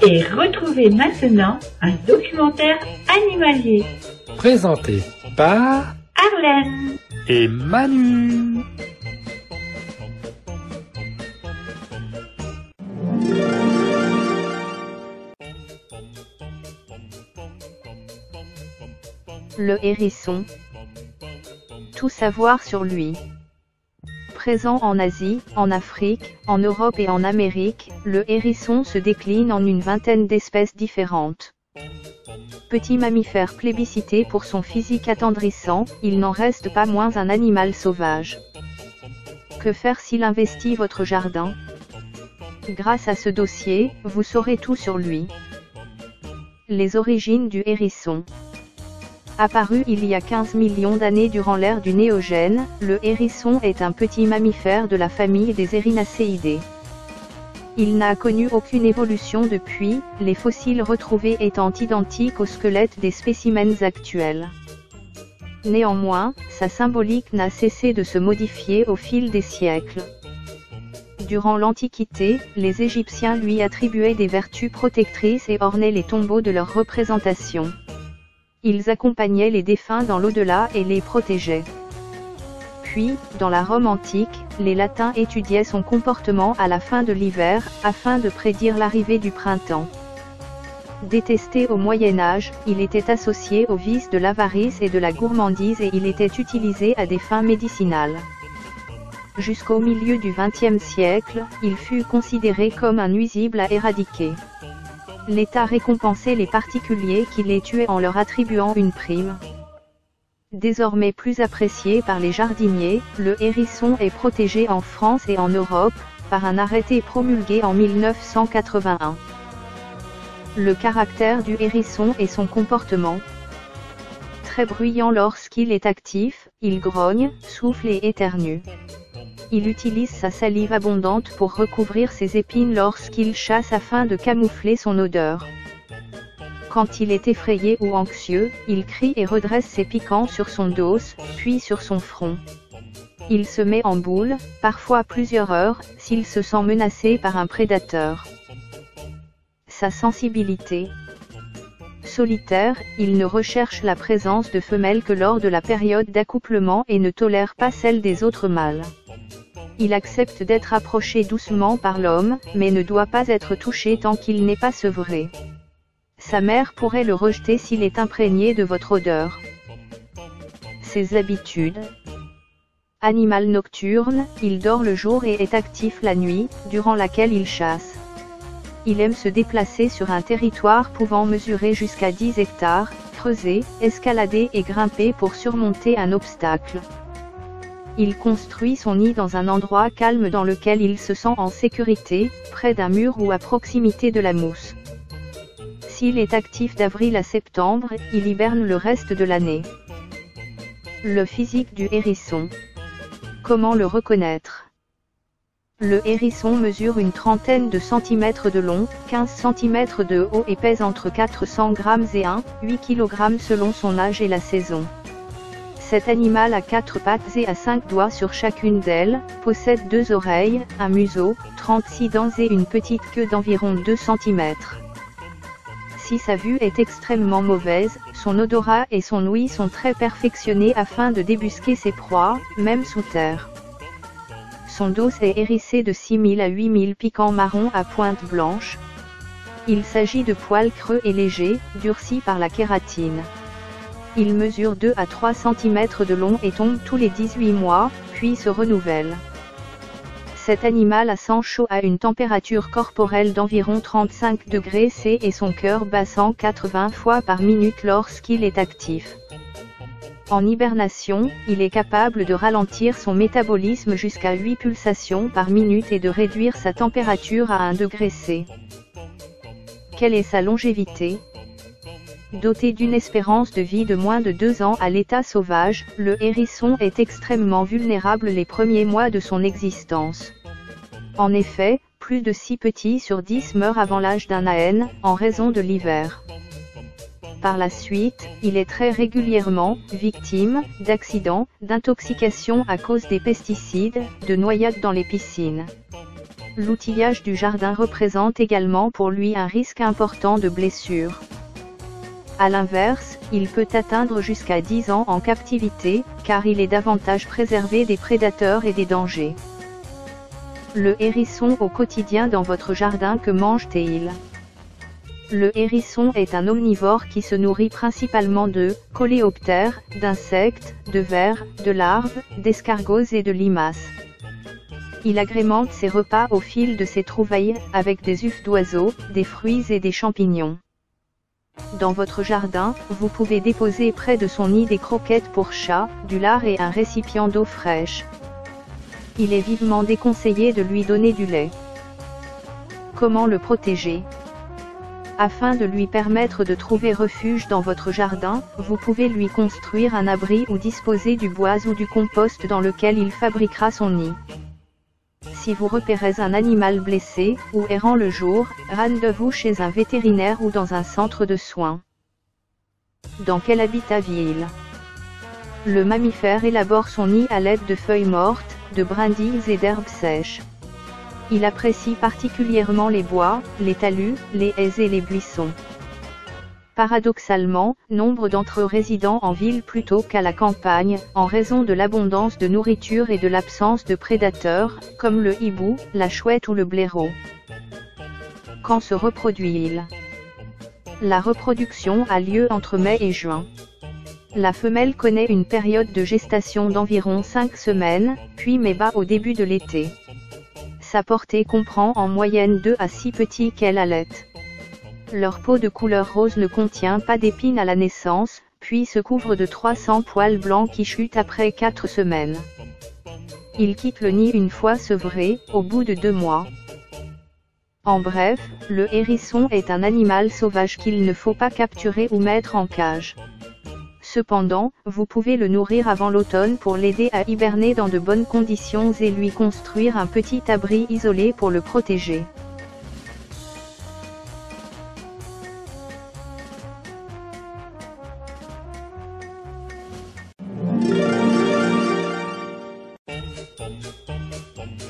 Et retrouvez maintenant un documentaire animalier. Présenté par Arlène et Manu. Le hérisson. Tout savoir sur lui. Présent en Asie, en Afrique, en Europe et en Amérique, le hérisson se décline en une vingtaine d'espèces différentes. Petit mammifère plébiscité pour son physique attendrissant, il n'en reste pas moins un animal sauvage. Que faire s'il investit votre jardin? Grâce à ce dossier, vous saurez tout sur lui. Les origines du hérisson. Apparu il y a 15 millions d'années durant l'ère du Néogène, le hérisson est un petit mammifère de la famille des Erinaceidae. Il n'a connu aucune évolution depuis, les fossiles retrouvés étant identiques aux squelettes des spécimens actuels. Néanmoins, sa symbolique n'a cessé de se modifier au fil des siècles. Durant l'Antiquité, les Égyptiens lui attribuaient des vertus protectrices et ornaient les tombeaux de leurs représentations. Ils accompagnaient les défunts dans l'au-delà et les protégeaient. Puis, dans la Rome antique, les Latins étudiaient son comportement à la fin de l'hiver, afin de prédire l'arrivée du printemps. Détesté au Moyen Âge, il était associé aux vices de l'avarice et de la gourmandise et il était utilisé à des fins médicinales. Jusqu'au milieu du XXe siècle, il fut considéré comme un nuisible à éradiquer. L'État récompensait les particuliers qui les tuaient en leur attribuant une prime. Désormais plus apprécié par les jardiniers, le hérisson est protégé en France et en Europe, par un arrêté promulgué en 1981. Le caractère du hérisson et son comportement. Très bruyant lorsqu'il est actif, il grogne, souffle et éternue. Il utilise sa salive abondante pour recouvrir ses épines lorsqu'il chasse afin de camoufler son odeur. Quand il est effrayé ou anxieux, il crie et redresse ses piquants sur son dos, puis sur son front. Il se met en boule, parfois plusieurs heures, s'il se sent menacé par un prédateur. Sa sensibilité. Solitaire, il ne recherche la présence de femelles que lors de la période d'accouplement et ne tolère pas celle des autres mâles. Il accepte d'être approché doucement par l'homme, mais ne doit pas être touché tant qu'il n'est pas sevré. Sa mère pourrait le rejeter s'il est imprégné de votre odeur. Ses habitudes. Animal nocturne, il dort le jour et est actif la nuit, durant laquelle il chasse. Il aime se déplacer sur un territoire pouvant mesurer jusqu'à 10 hectares, creuser, escalader et grimper pour surmonter un obstacle. Il construit son nid dans un endroit calme dans lequel il se sent en sécurité, près d'un mur ou à proximité de la mousse. S'il est actif d'avril à septembre, il hiberne le reste de l'année. Le physique du hérisson. Comment le reconnaître? Le hérisson mesure une trentaine de centimètres de long, 15 cm de haut et pèse entre 400 g et 1,8 kg selon son âge et la saison. Cet animal a 4 pattes et a 5 doigts sur chacune d'elles, possède 2 oreilles, un museau, 36 dents et une petite queue d'environ 2 cm. Si sa vue est extrêmement mauvaise, son odorat et son ouïe sont très perfectionnés afin de débusquer ses proies, même sous terre. Son dos est hérissé de 6000 à 8000 piquants marron à pointe blanche. Il s'agit de poils creux et légers, durcis par la kératine. Il mesure 2 à 3 cm de long et tombe tous les 18 mois, puis se renouvelle. Cet animal à sang chaud a une température corporelle d'environ 35 degrés C et son cœur bat 180 fois par minute lorsqu'il est actif. En hibernation, il est capable de ralentir son métabolisme jusqu'à 8 pulsations par minute et de réduire sa température à 1 degré C. Quelle est sa longévité? Doté d'une espérance de vie de moins de 2 ans à l'état sauvage, le hérisson est extrêmement vulnérable les premiers mois de son existence. En effet, plus de 6 petits sur 10 meurent avant l'âge d'un âne, en raison de l'hiver. Par la suite, il est très régulièrement victime d'accidents, d'intoxication à cause des pesticides, de noyades dans les piscines. L'outillage du jardin représente également pour lui un risque important de blessure. A l'inverse, il peut atteindre jusqu'à 10 ans en captivité, car il est davantage préservé des prédateurs et des dangers. Le hérisson au quotidien dans votre jardin, que mange-t-il? Le hérisson est un omnivore qui se nourrit principalement de coléoptères, d'insectes, de vers, de larves, d'escargots et de limaces. Il agrémente ses repas au fil de ses trouvailles, avec des œufs d'oiseaux, des fruits et des champignons. Dans votre jardin, vous pouvez déposer près de son nid des croquettes pour chat, du lard et un récipient d'eau fraîche. Il est vivement déconseillé de lui donner du lait. Comment le protéger? Afin de lui permettre de trouver refuge dans votre jardin, vous pouvez lui construire un abri ou disposer du bois ou du compost dans lequel il fabriquera son nid. Si vous repérez un animal blessé, ou errant le jour, rendez-vous chez un vétérinaire ou dans un centre de soins. Dans quel habitat vit-il? Le mammifère élabore son nid à l'aide de feuilles mortes, de brindilles et d'herbes sèches. Il apprécie particulièrement les bois, les talus, les haies et les buissons. Paradoxalement, nombre d'entre eux résident en ville plutôt qu'à la campagne, en raison de l'abondance de nourriture et de l'absence de prédateurs, comme le hibou, la chouette ou le blaireau. Quand se reproduit-il? La reproduction a lieu entre mai et juin. La femelle connaît une période de gestation d'environ 5 semaines, puis met bas au début de l'été. Sa portée comprend en moyenne 2 à 6 petits qu'elle allaite. Leur peau de couleur rose ne contient pas d'épines à la naissance, puis se couvre de 300 poils blancs qui chutent après 4 semaines. Ils quittent le nid une fois sevrés, au bout de 2 mois. En bref, le hérisson est un animal sauvage qu'il ne faut pas capturer ou mettre en cage. Cependant, vous pouvez le nourrir avant l'automne pour l'aider à hiberner dans de bonnes conditions et lui construire un petit abri isolé pour le protéger.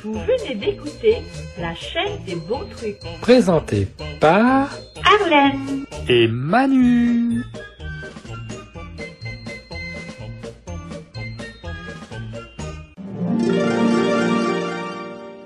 Vous venez d'écouter la chaîne des bons trucs. Présenté par Arlène et Manu.